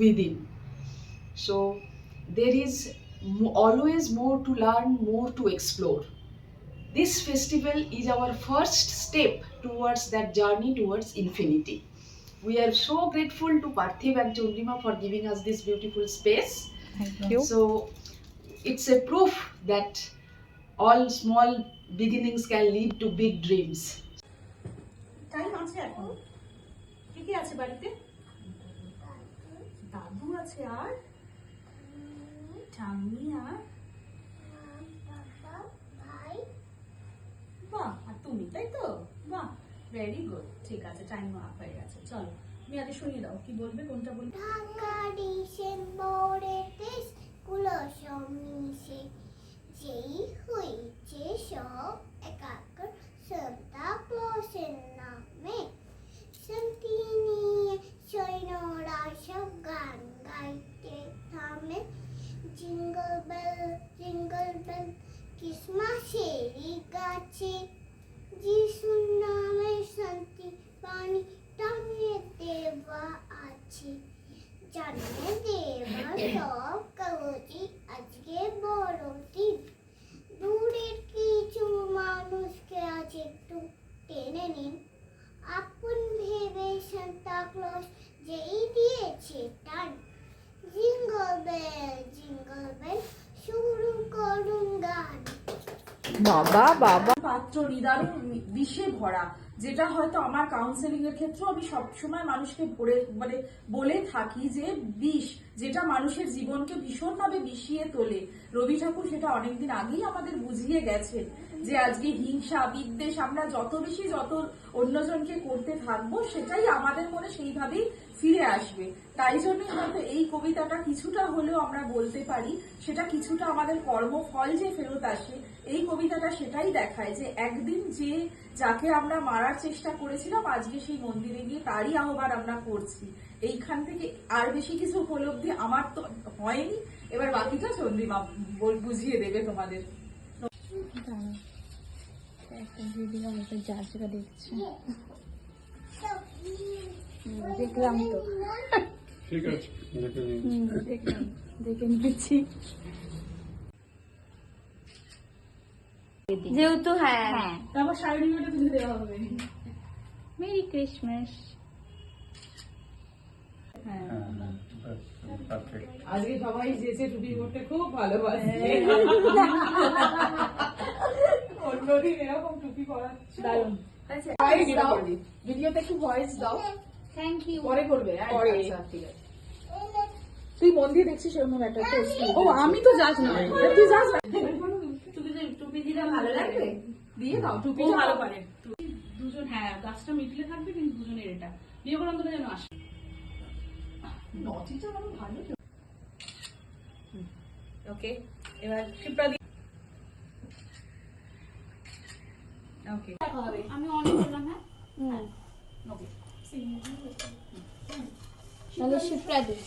within. So there is always more to learn, more to explore. This festival is our first step towards that journey towards infinity. We are so grateful to Parthiv and Chundrima for giving us this beautiful space. Thank you. So it's a proof that all small beginnings can lead to big dreams. Time আছে এখন। কি কি আছে বাড়িতে? দাদু আছে আর ঠাম্মি আর বাহ, আর তুমি, তাই তো? বাহ, ভেরি গুড। ঠিক আছে, টাইম আপ হয়ে গেছে। চলো তুমি আগে শুনিয়ে দাও, কি বলবে, কোনটা বলবে? ঢাকা ডিসেম্বরের দেশগুলো সমিশে যেই হয়েছে সব একাকার সান্তা ক্লসের নামে। শান্তি নিয়ে সৈন্যরা সব গান গাইতে থামে। জিঙ্গল বেল ক্রিসমাসেরই গাছে যিশুর নামে শান্তি পানি টাঙিয়ে দেওয়া আছে। জানিয়ে দেওয়া সব কাগজে আজকে বড়দিন। দূরের কিছু মানুষকে আজ একটু টেনে নিন। আপন ভেবে সান্তা ক্লজ যেই দিয়েছে টান। জিঙ্গল বেল শুরু করুন গান। বাবা বাবা, পাত্র নিদারুণ বিষে ভরা, যেটা হয়তো আমার কাউন্সেলিং এর ক্ষেত্রে আমি সবসময় মানুষকে বলে থাকি যে বিষ যেটা মানুষের জীবনকে ভীষণভাবে বিষিয়ে তোলে। রবি ঠাকুর সেটা অনেকদিন আগেই আমাদের বুঝিয়ে গেছেন যে আজকে হিংসা বিদ্বেষ আমরা যত অন্যজনকে করতে থাকবো সেটাই আমাদের মনে সেইভাবেই ফিরে আসবে। তাই জন্যই হয়তো এই কবিতাটা কিছুটা হলেও আমরা বলতে পারি, সেটা কিছুটা আমাদের কর্মফল যে ফেরত আসে, এই কবিতাটা সেটাই দেখায় যে একদিন যাকে আমরা মারার চেষ্টা করেছিলাম আজকে সেই মন্দিরে গিয়ে তারই আহ্বান আমরা করছি। এইখান থেকে আর বেশি কিছু উপলব্ধি আমার তো হয়নি। এবার বাকিটা চন্দ্রিমা বুঝিয়ে দেবে তোমাদের। একটা ভিডিও একটা জায়গা দেখছি, দেখলাম তো, ঠিক আছে, দেখলাম, দেখে নিচ্ছি। যেহেতু হ্যাঁ, তারপর শাড়িটা তুলে দেওয়া হবে। Merry Christmas. আজকে সবাই যেচে টুপি পরতে খুব ভালোবাসে। অন্যদিন এরকম টুপি পরাচ্ছে। দারুণ। ভিডিওতে একটু ভয়েস দাও। Thank you. পরে করবে। পরে। আচ্ছা, ঠিক আছে। তুই মন দিয়ে দেখছিস এরকম একটা টেস্ট। ও আমি তো যাস না, তুই যাস না। টুপি দিলে ভালো লাগবে, দিয়ে দাও টুপি ভালো পারে। দুজন, হ্যাঁ, গাছটা মিডলে থাকবে কিন্তু দুজনের এটা বিয়ে করে অন্তত যেন আসে। নচিটা আমার ভালো। ওকে, এবার ক্ষিপ্রা দি। ওকে, আমি অন করলাম। হ্যাঁ, ওকে, তাহলে শিপ্রা দিই।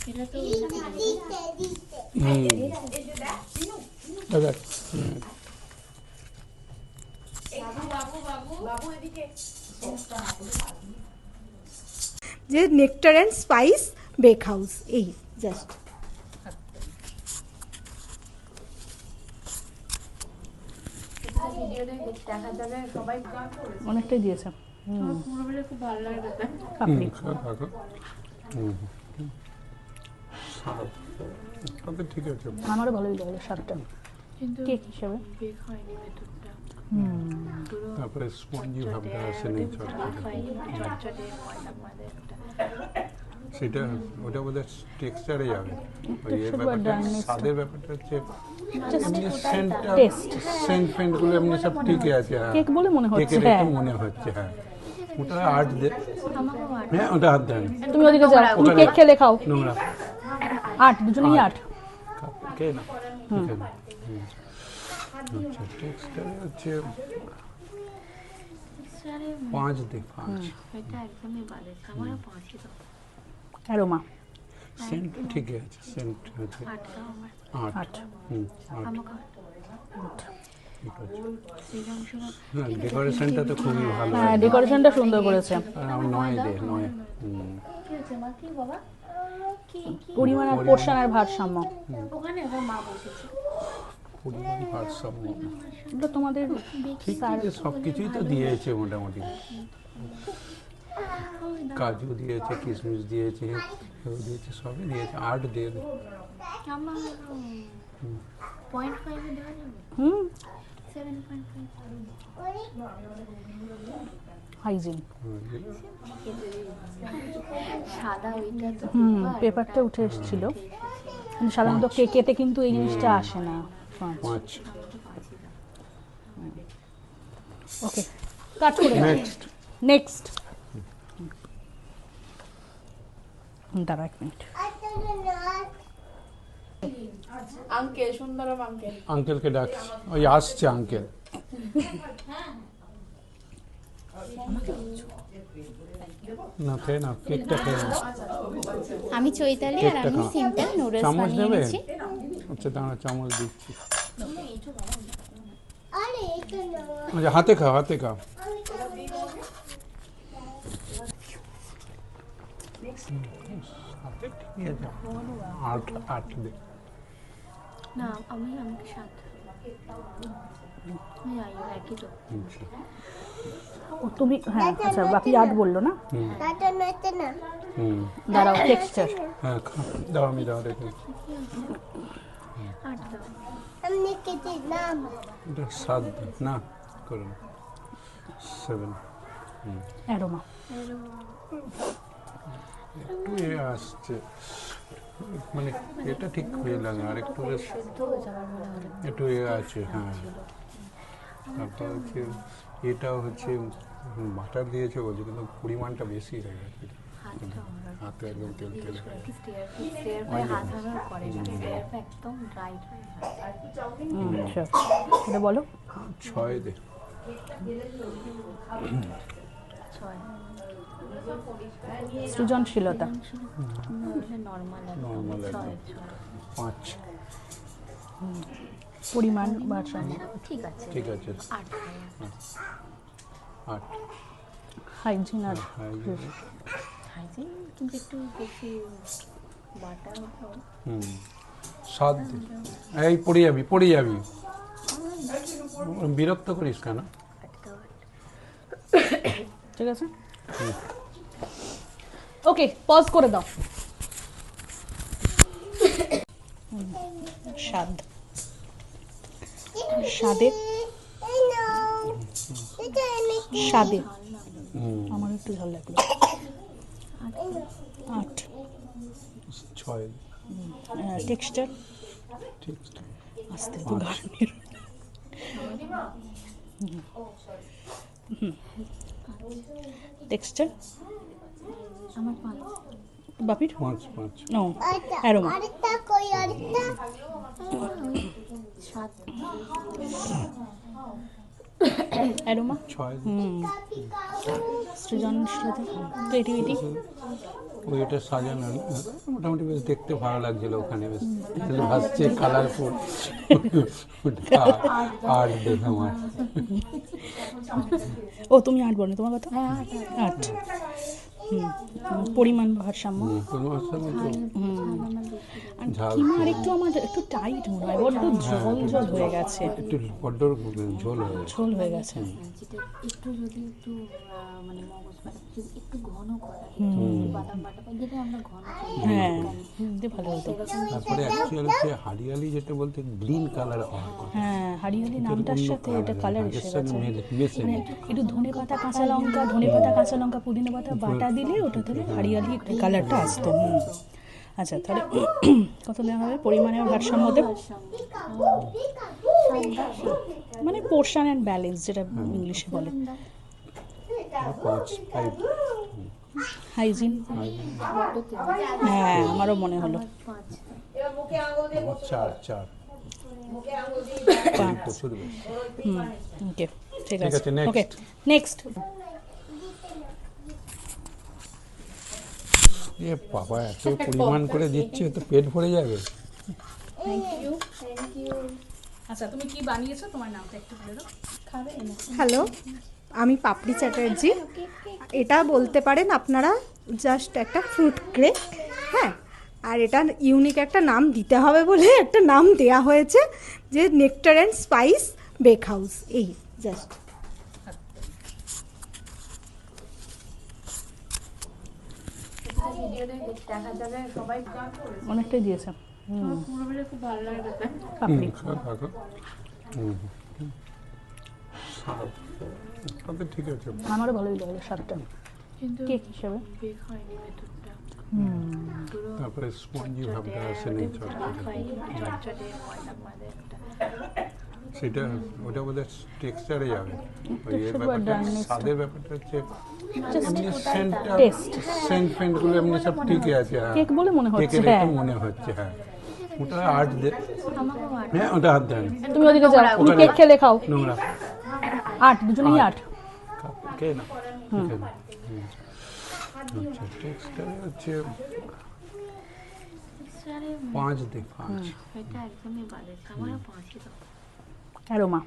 এটা তো যে Nectar and Spice Bake House, এই জাস্ট অনেকটাই দিয়েছে। খুব ভালো লাগে ঠিক আছে, আমারও ভালোই লাগে স্বাদটা, কেক হিসেবে। তারপরে স্পঞ্জি ভাবটা আসে নেই সেটা, ওটা বোধহয় টেক্সচারে যাবে। এর ব্যাপারটা স্বাদের ব্যাপারটা হচ্ছে সেন্ট ফেন্টগুলো এমনি সব ঠিকই আছে। হ্যাঁ, কেক বলে মনে হচ্ছে। কেকের একটু মনে হচ্ছে। হ্যাঁ, ওটা হাত দে। হ্যাঁ, ওটা হাত দেন। তুমি ওদিকে যাও, তুমি কেক খেলে খাও। নোংরা 8, দুজনেই 8। কে না, আচ্ছা, টেক্সচারে হচ্ছে 5 দে 5। এটা একদমই বাজে, আমারও 5ই দাও। অ্যারোমা সেন্ট ঠিকই আছে, সেন্ট আছে 8। 8। হুম, 8। ঠিক আছে। সৃজনশীল না ডেকোরেশনটা তো খুবই ভালো। হ্যাঁ ডেকোরেশনটা সুন্দর করেছে। আর আমার 9 দে 9 কি হচ্ছে মা, কি বাবা, কি কি পরিমাণ আর পোর্শন আর ভারসাম্য, ওখানে ওর মা বসেছে। পরিমাণ ভারসাম্য এগুলো তোমাদের ঠিক আছে, সব কিছুই তো দিয়েছে মোটামুটি। কাজু দিয়েছে, কিশমিশ দিয়েছে, এও দিয়েছে, সবই দিয়েছে। 8 দিয়ে দে। আমার 0.5 এ দেওয়া যাবে, হুম 7.5 হাইজিন। সাদা ওইটা তো পেপারটা উঠে এসেছিল, কিন্তু সাধারণত কেকেতে কিন্তু এই জিনিসটা আসে না। 5। ওকে কাট করে নেক্সট। নেক্সট দাঁড়া এক মিনিট। Uncle, Sundaram uncle. আঙ্কেলকে ডাক, ওই আসছে আঙ্কেল। না খেয়ে না, কেকটা খেয়ে না। আমি চৈতালি আর কেকটা আমি খাও। সিম্পল নুডলস চামচ বানিয়ে দেবে? এনেছি। আচ্ছা দাঁড়া, চামচ দিচ্ছি। আরে এটা নাও, আচ্ছা হাতে খাও, হাতে খাও। আমি খাবো। হাতে ঠিক আছে। 8 দে। না আমাকে 7 একই তো। আচ্ছা। ও তুমি হ্যাঁ আচ্ছা বাকি 8 বললো না। এটা না, এটা না। দাঁড়াও টেক্সচার হ্যাঁ দাও, আমি দাও রেখে। 8 দাও। আমি কেটে নাম। এটা 7 না করুন। 7। অ্যারোমা একটু এ আসছে, মানে এটা ঠিক হয়ে লাগে, আর একটু সেদ্ধ হয়ে যাওয়ার মনে হলো। একটু এ আছে। হ্যাঁ তারপর হচ্ছে এটাও হচ্ছে বাটার দিয়েছে বলছে, কিন্তু পরিমাণটা বেশি হয়ে গেছে। হাতে একদম তেল তেল। স্টেয়ার হাত হাওয়ার পরে না, স্টেয়ার একদম ড্রাই আচ্ছা এটা বলো। 6 দে। 6 সৃজনশীলতা নর্মাল Normal একদম। 5। পরিমাণ ভারসাম্য ঠিক আছে। ঠিক আছে। 8 8। হাইজিন আর হাইজিন কিন্তু একটু বেশি বাটার হতো। 7 দে। এই পড়ে যাবি, পড়ে যাবি। বিরক্ত করিস কেন? 8 দাও। ঠিক আছে ওকে পজ করে দাও। স্বাদ স্বাদে এই নাও। এটা এনে স্বাদে আমার একটু ঝাল লাগলো। 8 6। টেক্সচার ঠিক। আস্তে তো গানের টেক্সচার আমার 5 বাপির 5। ও আরেকটা, অ্যারোমা আরেকটা কই, আরেকটা। 7 অ্যারোমা 6। কাপি কাপি। সৃজনশীলতা ক্রিয়েটিভিটি ওইটা সাজানো না? মোটামুটি বেশ দেখতে ভালো লাগছিল, ওখানে বেশ ভাসছে কালারফুল। আর দেখে আমার ও তুমি 8 বলো তোমার কথা। 8 পরিমাণ ভারসাম্য কোনো অসুবিধা নেই। আর ঝাল কিমা আর একটু আমার একটু টাইট মনে হয়, বড্ড জল জল হয়ে গেছে, একটু বড্ড ঝোল হয়ে গেছে। ঝোল হয়ে গেছে। যেটা একটু যদি একটু মানে মগজ বাটা যদি একটু ঘন করা, বাদাম বাটা যেটা আমরা ঘন করি হ্যাঁ দিয়ে ভালো হতো। তারপরে অ্যাকচুয়ালি হচ্ছে হারিয়ালি যেটা বলতে গ্রিন কালার হওয়ার কথা। হ্যাঁ হারিয়ালি নামটার সাথে এটা কালার এর এসে সঙ্গে গেছে, মেশে মানে একটু ধনে পাতা কাঁচা লঙ্কা পুদিনা পাতা বাটা দিলে ওটা তাহলে হারিয়ালি কালারটা আসতো। আচ্ছা তাহলে কত দেওয়া হবে পরিমাণের ভারসাম্যতে, মানে পোর্শন অ্যান্ড ব্যালেন্স যেটা ইংলিশে বলে। 5। হাইজিন হ্যাঁ আমারও মনে হলো 4। প্রচুর বেশি। ওকে ঠিক ঠিক আছে আছে, next. Okay next. এ বাবা এত পরিমাণ করে দিচ্ছে তো পেট ভরে যাবে। আচ্ছা, তুমি কি বানিয়েছো, তোমার নামটা একটু বলে দাও। খাবে না? হ্যালো, আমি পাপড়ি চ্যাটার্জি। এটা বলতে পারেন আপনারা জাস্ট একটা ফ্রুট কেক, হ্যাঁ। আর এটা ইউনিক একটা নাম দিতে হবে বলে একটা নাম দেয়া হয়েছে, যে Nectar and Spice Bake House, এই জাস্ট। দেখা যাবে সবাই অনেকটাই দিয়েছে। পুরোপুরি খুব ভালো লাগে খেতে। পাপড়ি তবে ঠিক আছে। আমারও ভালোই লাগে স্বাদটা, কিন্তু কেক হিসেবে। বেক হয়নি ভেতরটা, পুরো তারপরে স্পঞ্জি ভাবটা আসে নেই চটচটে। চটচটে ময়দা ময়দা একটা। সেটা ওটা বোধহয় টেক্সচারে যাবে। ওই এর Texture বা ব্যাপারটা dryness টা। স্বাদের ব্যাপারটা হচ্ছে Just এমনি সেন্টটা taste। সেন্ট ফেন্টগুলো এমনি সব ঠিকই আছে। হ্যাঁ। কেক বলে মনে হচ্ছে, কেকের একটা হ্যাঁ। মনে হচ্ছে, হ্যাঁ। ওটা হাত দে, আমাকেও আর হ্যাঁ ওটা হাত দেন। তুমি ওদিকে যাও, তুমি কেক খেলে খাও। নোংরা 8, দুজনেই 8। কে না ঠিক আছে। আচ্ছা টেক্সচারে হচ্ছে 5 দে 5। এটা একদমই বাজে, আমারও 5ই দাও। অ্যারোমা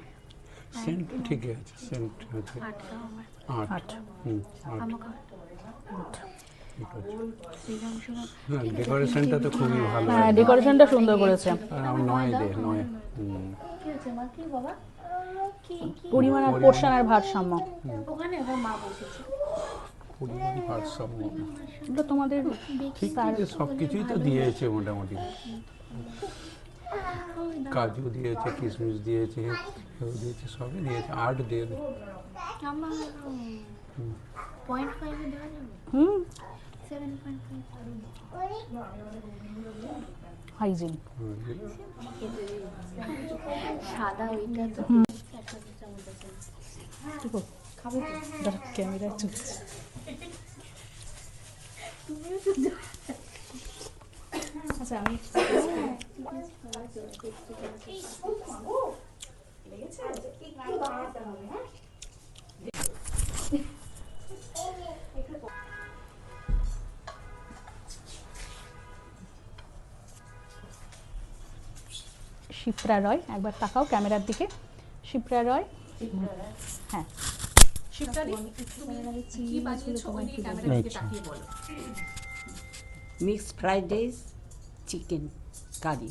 সেন্ট ঠিকই আছে, সেন্ট হচ্ছে 8 দাও আমার, 8। 8 আমাকে ঠিক আছে। সৃজনশীল। হ্যাঁ ডেকোরেশনটা তো খুবই ভালো। হ্যাঁ, ডেকোরেশনটা সুন্দর করেছে। আর আমার 9 দে 9। কি হচ্ছে মা, কি বাবা? পরিমাণ আর পোর্শন আর ভারসাম্য, ওখানে ওখানে মা বসেছে। পরিমাণ ভারসাম্য এগুলো তোমাদের ঠিক আছে, সব কিছুই তো দিয়েছে মোটামুটি। কাজু দিয়েছে, কিশমিশ দিয়েছে, এও দিয়েছে, সবই দিয়েছে। 8 দিয়ে দে। আমার 0.5 এ দেওয়া যাবে? 7.5। হাইজিন। সাদা ওইটা তো ঠিক আছে, খাবে তো? ক্যামেরা চলছে। আচ্ছা, আমি শিপ্রা রয়, একবার তাকাও ক্যামেরার দিকে। শিপ্রা রয়, হ্যাঁ। শিপ্রাদি, তুমি কি বানিয়েছো ওই দিকে ক্যামেরার দিকে তাকিয়ে বলো। Mixed fried rice, chicken curry.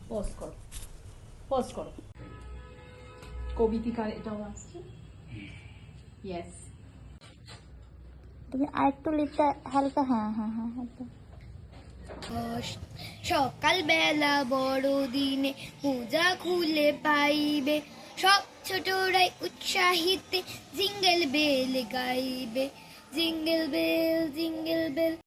Pause করো, পজ করো। কবিতিকার এটাও আসছে। ইয়েস, তুমি আরেকটু লিপটা হালকা, হ্যাঁ হ্যাঁ হ্যাঁ একদম। সকাল বেলা বড়দিনে পূজা খুলে পাইবে, সব ছোটরাই উৎসাহিতে জিঙ্গেল বেল গাইবে, জিঙ্গেল বেল জিঙ্গেল বেল।